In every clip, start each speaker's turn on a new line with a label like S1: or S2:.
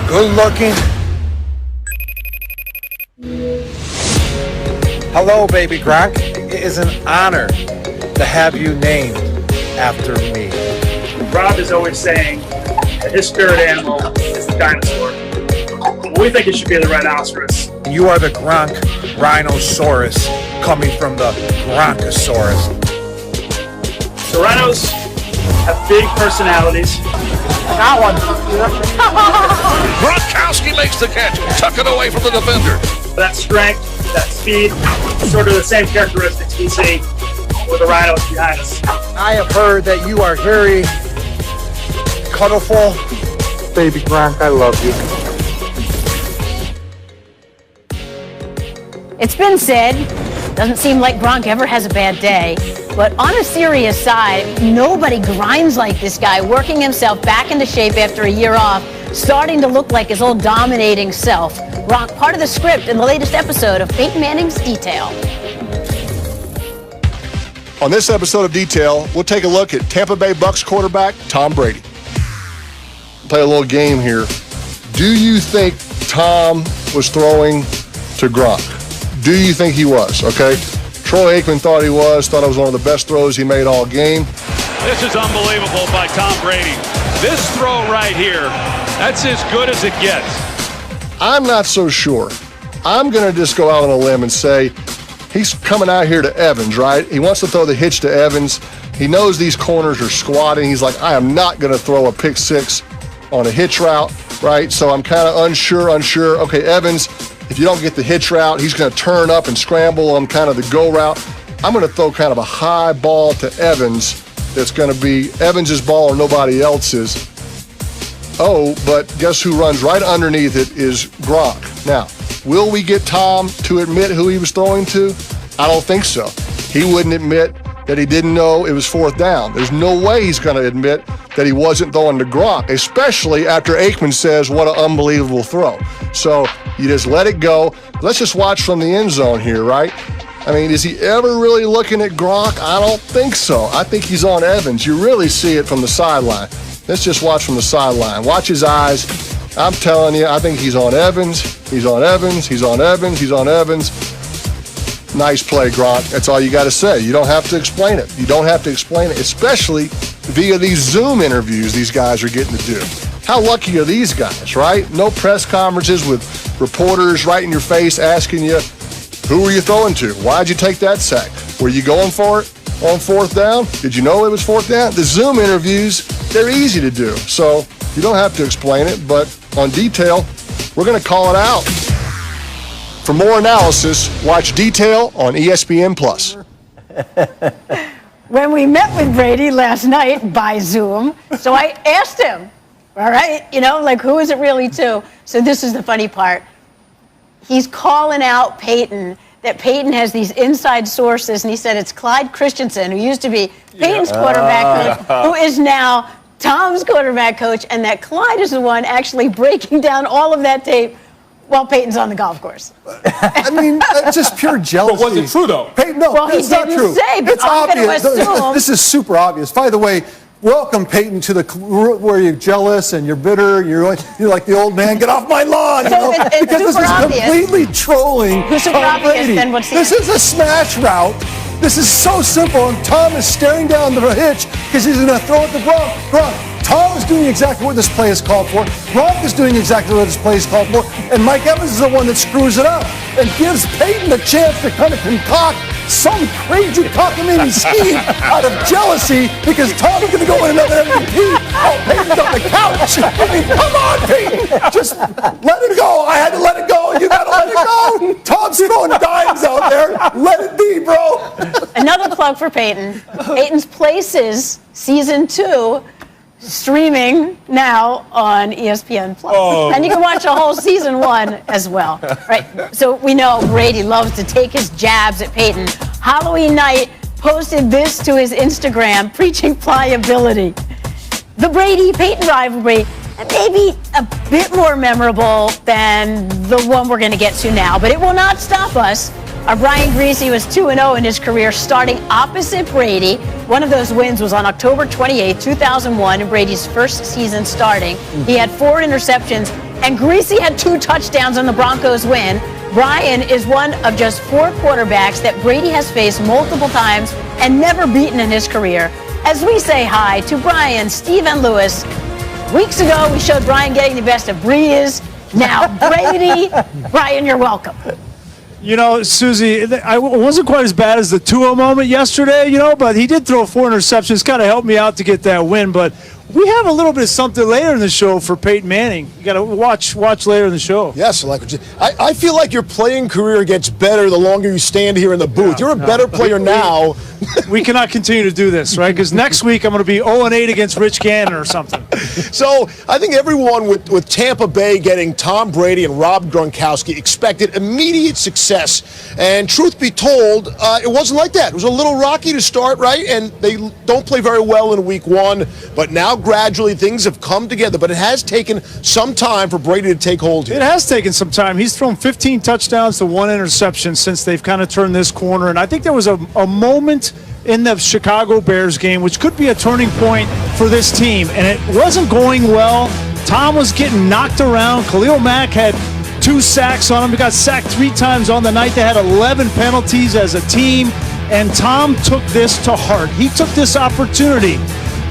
S1: good looking. Hello, baby Gronk. It is an honor to have you named after me.
S2: Rob is always saying that his spirit animal is the dinosaur. We think it should be the rhinoceros.
S1: You are the Gronk rhinosaurus coming from the Gronkosaurus.
S2: The rhinos have big personalities.
S1: Got one.
S3: Gronkowski makes the catch, tuck it away from the defender.
S2: That strength, that speed, sort of the same characteristics we see with the rhinos behind us.
S1: I have heard that you are very cuddleful. Baby Gronk, I love you.
S4: It's been said, doesn't seem like Gronk ever has a bad day, but on a serious side, nobody grinds like this guy, working himself back into shape after a year off, starting to look like his old dominating self. Gronk, part of the script in the latest episode of Peyton Manning's Detail.
S5: On this episode of Detail, we'll take a look at Tampa Bay Bucs quarterback Tom Brady. Play a little game here. Do you think Tom was throwing to Gronk? Do you think he was? Okay. Troy Aikman thought he was, thought it was one of the best throws he made all game.
S6: This is unbelievable by Tom Brady. This throw right here, that's as good as it gets.
S5: I'm not so sure. I'm going to just go out on a limb and say he's coming out here to Evans, right? He wants to throw the hitch to Evans. He knows these corners are squatting. He's like, I am not going to throw a pick six on a hitch route, right? So I'm kind of unsure. Okay, Evans, if you don't get the hitch route, he's going to turn up and scramble on kind of the go route. I'm going to throw kind of a high ball to Evans that's going to be Evans's ball or nobody else's. Oh, but guess who runs right underneath it is Gronk. Now, will we get Tom to admit who he was throwing to? I don't think so. He wouldn't admit that he didn't know it was fourth down. There's no way he's going to admit that he wasn't throwing to Gronk, especially after Aikman says, what an unbelievable throw. So you just let it go. Let's just watch from the end zone here, right? I mean, is he ever really looking at Gronk? I don't think so. I think he's on Evans. You really see it from the sideline. Let's just watch from the sideline. Watch his eyes. I'm telling you, I think he's on Evans. He's on Evans. He's on Evans. He's on Evans. Nice play, Gronk. That's all you got to say. You don't have to explain it. You don't have to explain it, especially via these Zoom interviews these guys are getting to do. How lucky are these guys, right? No press conferences with reporters right in your face asking you, who were you throwing to? Why'd you take that sack? Were you going for it on fourth down? Did you know it was fourth down? The Zoom interviews, they're easy to do. So you don't have to explain it, but on Detail, we're going to call it out. For more analysis, watch Detail on ESPN+.
S4: When we met with Brady last night by Zoom, so I asked him, all right, who is it really to? So this is the funny part. He's calling out Peyton, that Peyton has these inside sources, and he said it's Clyde Christensen, who used to be Peyton's quarterback coach, who is now Tom's quarterback coach, and that Clyde is the one actually breaking down all of that tape while Peyton's on the golf course.
S7: I mean, it's just pure jealousy.
S8: But was it true, though?
S7: Peyton, no,
S4: well,
S7: it's not true.
S4: Say, but
S7: it's
S4: I'm
S7: obvious.
S4: assume.
S7: This is super obvious. By the way, welcome, Peyton, to the where you're jealous and you're bitter. You're like the old man. Get off my lawn,
S4: So it's
S7: because this is
S4: obvious.
S7: completely trolling
S4: Who's super
S7: Tom
S4: obvious,
S7: Brady.
S4: then what's the
S7: This is a smash route. This is so simple, and Tom is staring down the hitch because he's going to throw it to Gronk. Tom is doing exactly what this play is called for. Gronk is doing exactly what this play is called for. And Mike Evans is the one that screws it up and gives Peyton a chance to kind of concoct some crazy cockamamie scheme out of jealousy because Tom's going to go in another MVP. Oh, Peyton's on the couch. I mean, come on, Peyton. Just let it go. I had to let it go. You got to let it go. Tom's throwing dimes out there. Let it be, bro.
S4: Another plug for Peyton. Peyton's Places, Season 2, streaming now on ESPN+.
S8: Oh.
S4: And you can watch a whole Season 1 as well. Right? So we know Brady loves to take his jabs at Peyton. Halloween night posted this to his Instagram, preaching pliability. The Brady-Peyton rivalry, maybe a bit more memorable than the one we're going to get to now, but it will not stop us. Our Brian Griese was 2-0 in his career, starting opposite Brady. One of those wins was on October 28, 2001, in Brady's first season starting. He had 4 interceptions and Greasy had 2 touchdowns on the Broncos win. Brian is one of just 4 quarterbacks that Brady has faced multiple times and never beaten in his career. As we say hi to Brian, Steve, and Lewis. Weeks ago, we showed Brian getting the best of Breeze. Now, Brady. Brian, you're welcome.
S7: You know, Susie, I wasn't quite as bad as the Tua moment yesterday, but he did throw 4 interceptions, kind of helped me out to get that win. But we have a little bit of something later in the show for Peyton Manning. You got to watch later in the show.
S8: Yes, I feel like your playing career gets better the longer you stand here in the booth. You're a better player now.
S7: We cannot continue to do this, right? Because next week I'm going to be 0-8 against Rich Gannon or something.
S8: So I think everyone with Tampa Bay getting Tom Brady and Rob Gronkowski expected immediate success. And truth be told, it wasn't like that. It was a little rocky to start, right? And they don't play very well in week 1. But now gradually things have come together. But it has taken some time for Brady to take hold here.
S7: It has taken some time. He's thrown 15 touchdowns to 1 interception since they've kind of turned this corner. And I think there was a moment in the Chicago Bears game, which could be a turning point for this team. And it wasn't going well. Tom was getting knocked around. Khalil Mack had 2 sacks on him. He got sacked 3 times on the night. They had 11 penalties as a team. And Tom took this to heart. He took this opportunity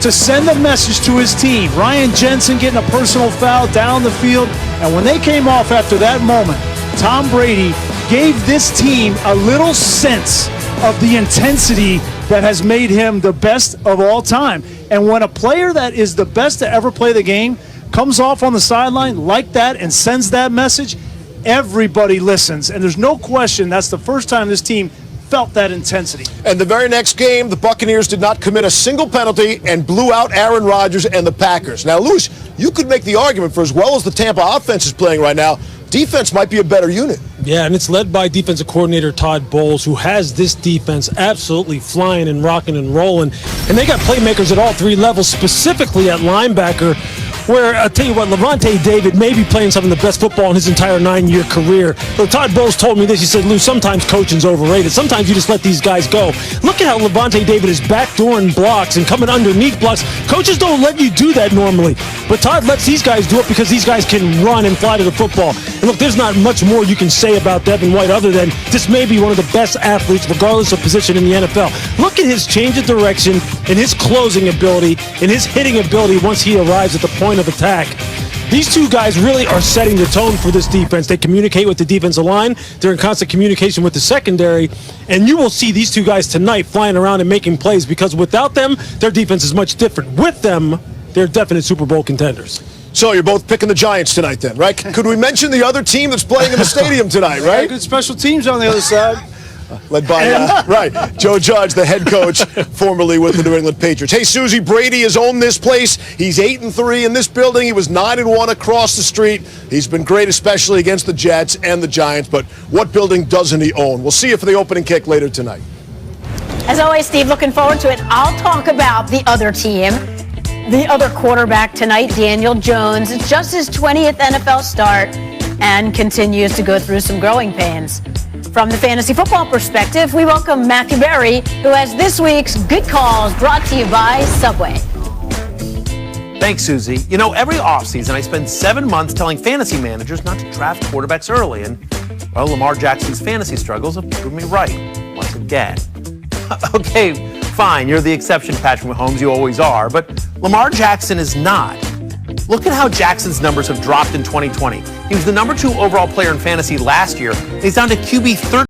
S7: to send a message to his team. Ryan Jensen getting a personal foul down the field. And when they came off after that moment, Tom Brady gave this team a little sense of the intensity that has made him the best of all time. And when a player that is the best to ever play the game comes off on the sideline like that and sends that message, everybody listens. And there's no question that's the first time this team felt that intensity.
S8: And the very next game, the Buccaneers did not commit a single penalty and blew out Aaron Rodgers and the Packers. Now, Lewis, you could make the argument for as well as the Tampa offense is playing right now, defense might be a better unit.
S9: Yeah, and it's led by defensive coordinator Todd Bowles, who has this defense absolutely flying and rocking and rolling. And they got playmakers at all 3 levels, specifically at linebacker, where I'll tell you what, Levante David may be playing some of the best football in his entire 9-year career. But Todd Bowles told me this. He said, Lou, sometimes coaching's overrated. Sometimes you just let these guys go. Look at how Levante David is backdooring blocks and coming underneath blocks. Coaches don't let you do that normally. But Todd lets these guys do it because these guys can run and fly to the football. And look, there's not much more you can say about Devin White other than this may be one of the best athletes, regardless of position in the NFL. Look at his change of direction and his closing ability and his hitting ability once he arrives at the point of attack. These 2 guys really are setting the tone for this defense. They communicate with the defensive line. They're in constant communication with the secondary. And you will see these 2 guys tonight flying around and making plays because without them, their defense is much different. With them, they're definite Super Bowl contenders.
S8: So you're both picking the Giants tonight then, right? Could we mention the other team that's playing in the stadium tonight, right?
S7: Good special teams on the other side.
S8: Led by, Joe Judge, the head coach, formerly with the New England Patriots. Hey, Susie, Brady has owned this place. He's 8-3 in this building. He was 9-1 across the street. He's been great, especially against the Jets and the Giants. But what building doesn't he own? We'll see you for the opening kick later tonight.
S4: As always, Steve, looking forward to it. I'll talk about the other team. The other quarterback tonight, Daniel Jones. It's just his 20th NFL start and continues to go through some growing pains. From the fantasy football perspective, we welcome Matthew Berry, who has this week's Good Calls brought to you by Subway.
S10: Thanks, Susie. You know, every offseason I spend 7 months telling fantasy managers not to draft quarterbacks early, and, well, Lamar Jackson's fantasy struggles have proven me right once again. Okay, fine, you're the exception, Patrick Mahomes, you always are, but Lamar Jackson is not. Look at how Jackson's numbers have dropped in 2020. He was the number 2 overall player in fantasy last year, and he's down to QB 13.